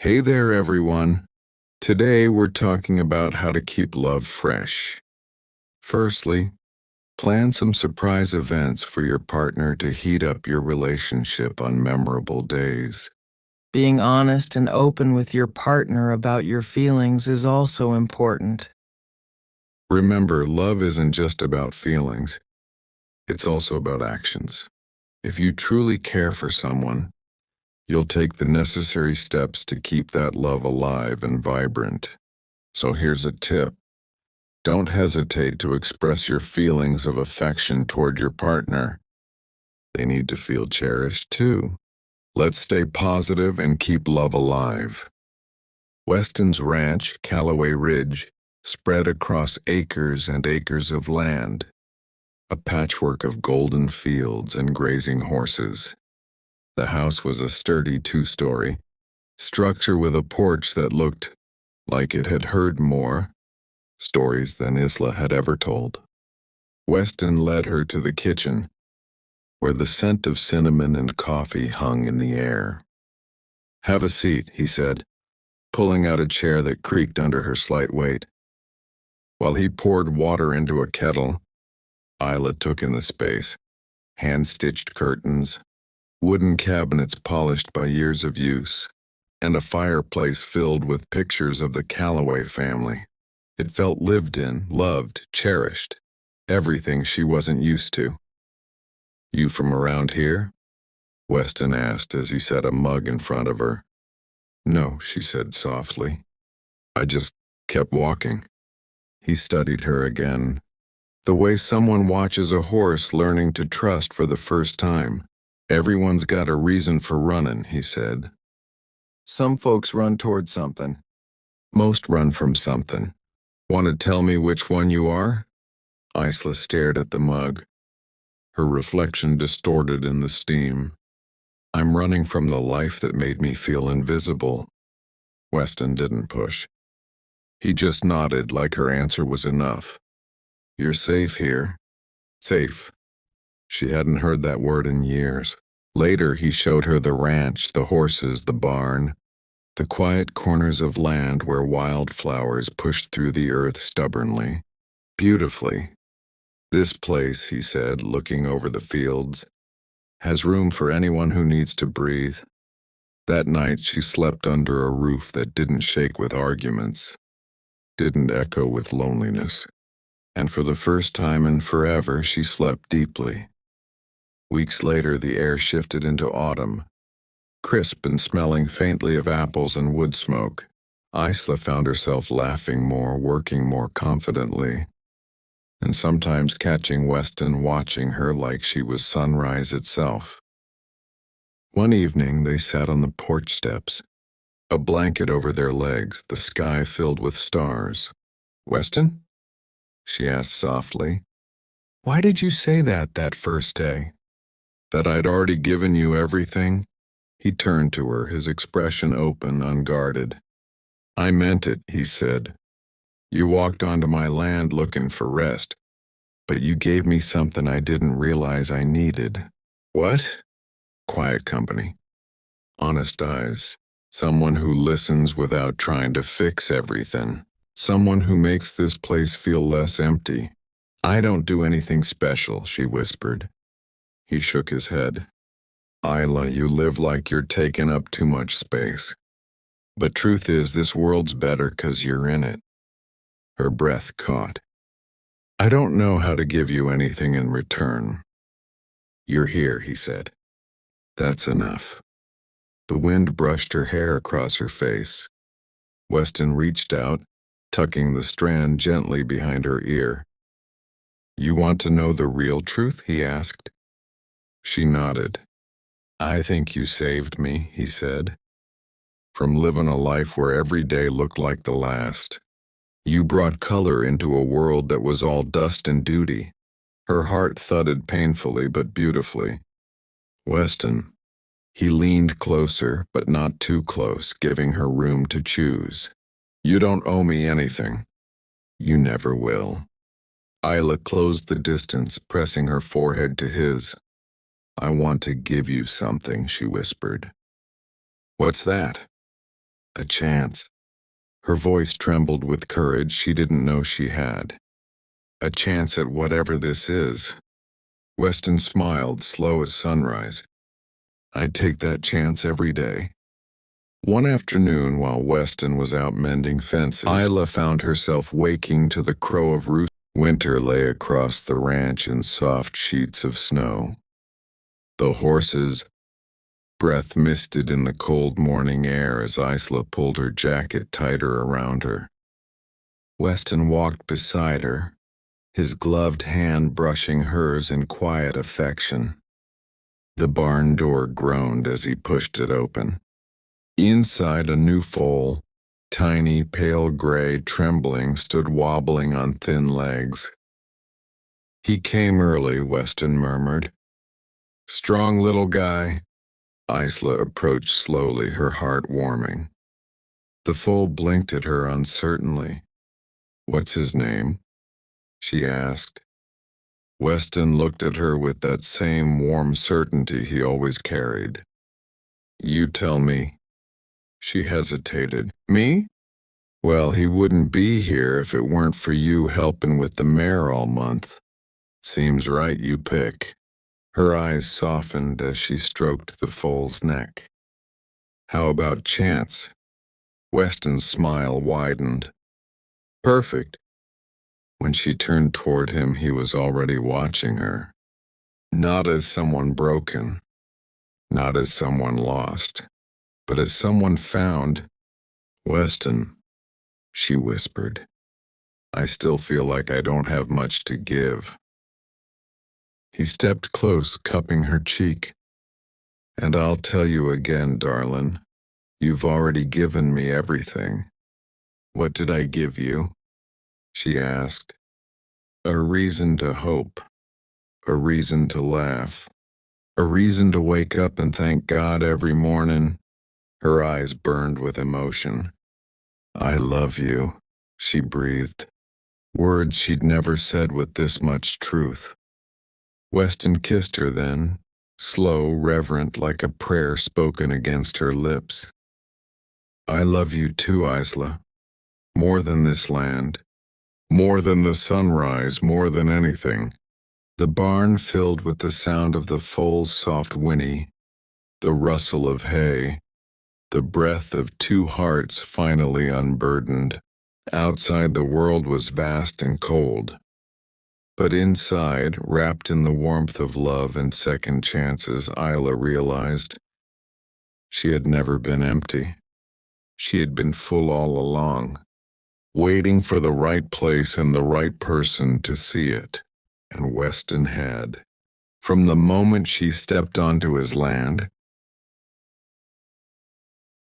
Hey there, everyone. Today we're talking about how to keep love fresh. Firstly, plan some surprise events for your partner to heat up your relationship on memorable days. Being honest and open with your partner about your feelings is also important. Remember, love isn't just about feelings, it's also about actions. If you truly care for someone, you'll take the necessary steps to keep that love alive and vibrant. So here's a tip. Don't hesitate to express your feelings of affection toward your partner. They need to feel cherished too. Let's stay positive and keep love alive. Weston's ranch, Callaway Ridge, spread across acres and acres of land, a patchwork of golden fields and grazing horses. The house was a sturdy two-story structure with a porch that looked like it had heard more stories than Isla had ever told. Weston led her to the kitchen, where the scent of cinnamon and coffee hung in the air. "Have a seat," he said, pulling out a chair that creaked under her slight weight. While he poured water into a kettle, Isla took in the space. Hand-stitched curtains, wooden cabinets polished by years of use, and a fireplace filled with pictures of the Callaway family. It felt lived in, loved, cherished, everything she wasn't used to. "You from around here?" Weston asked as he set a mug in front of her. "No," she said softly. "I just kept walking." He studied her again, the way someone watches a horse learning to trust for the first time. "Everyone's got a reason for running," he said. "Some folks run toward something. Most run from something. Want to tell me which one you are?" Isla stared at the mug, her reflection distorted in the steam. "I'm running from the life that made me feel invisible." Weston didn't push. He just nodded like her answer was enough. "You're safe here." Safe. She hadn't heard that word in years. Later, he showed her the ranch, the horses, the barn, the quiet corners of land where wildflowers pushed through the earth stubbornly, beautifully. "This place," he said, looking over the fields, "has room for anyone who needs to breathe." That night, she slept under a roof that didn't shake with arguments, didn't echo with loneliness. And for the first time in forever, she slept deeply. Weeks later, the air shifted into autumn, crisp and smelling faintly of apples and wood smoke. Isla found herself laughing more, working more confidently, and sometimes catching Weston watching her like she was sunrise itself. One evening, they sat on the porch steps, a blanket over their legs, the sky filled with stars. "Weston?" she asked softly. "Why did you say that first day? That I'd already given you everything?" He turned to her, his expression open, unguarded. "I meant it," he said. "You walked onto my land looking for rest, but you gave me something I didn't realize I needed." "What?" "Quiet company. Honest eyes. Someone who listens without trying to fix everything. Someone who makes this place feel less empty." "I don't do anything special," she whispered. He shook his head. "Isla, you live like you're taking up too much space. But truth is, this world's better 'cause you're in it." Her breath caught. "I don't know how to give you anything in return." "You're here," he said. "That's enough." The wind brushed her hair across her face. Weston reached out, tucking the strand gently behind her ear. "You want to know the real truth?" he asked. She nodded. "I think you saved me," he said, "from living a life where every day looked like the last. You brought color into a world that was all dust and duty." Her heart thudded painfully but beautifully. "Weston." He leaned closer, but not too close, giving her room to choose. "You don't owe me anything. You never will." Isla closed the distance, pressing her forehead to his. "I want to give you something," she whispered. "What's that?" A chance. Her voice trembled with courage she didn't know she had. A chance at whatever this is. Weston smiled, slow as sunrise. I'd take that chance every day. One afternoon, while Weston was out mending fences, Isla found herself waking to the crow of roost. Winter lay across the ranch in soft sheets of snow. The horses' breath misted in the cold morning air as Isla pulled her jacket tighter around her. Weston walked beside her, his gloved hand brushing hers in quiet affection. The barn door groaned as he pushed it open. Inside, a new foal, tiny, pale gray, trembling, stood wobbling on thin legs. He came early, Weston murmured. Strong little guy. Isla approached slowly, her heart warming. The foal blinked at her uncertainly. What's his name? She asked. Weston looked at her with that same warm certainty he always carried. You tell me. She hesitated. Me? Well, he wouldn't be here if it weren't for you helping with the mare all month. Seems right you pick. Her eyes softened as she stroked the foal's neck. How about Chance? Weston's smile widened. Perfect. When she turned toward him, he was already watching her. Not as someone broken, not as someone lost, but as someone found. Weston, she whispered, I still feel like I don't have much to give. He stepped close, cupping her cheek. And I'll tell you again, darling, you've already given me everything. What did I give you? She asked. A reason to hope, a reason to laugh, a reason to wake up and thank God every morning. Her eyes burned with emotion. I love you, she breathed. Words she'd never said with this much truth. Weston kissed her then, slow, reverent, like a prayer spoken against her lips. I love you too, Isla. More than this land. More than the sunrise, more than anything. The barn filled with the sound of the foal's soft whinny, the rustle of hay, the breath of two hearts finally unburdened. Outside the world was vast and cold. But inside, wrapped in the warmth of love and second chances, Isla realized she had never been empty. She had been full all along, waiting for the right place and the right person to see it. And Weston had. From the moment she stepped onto his land,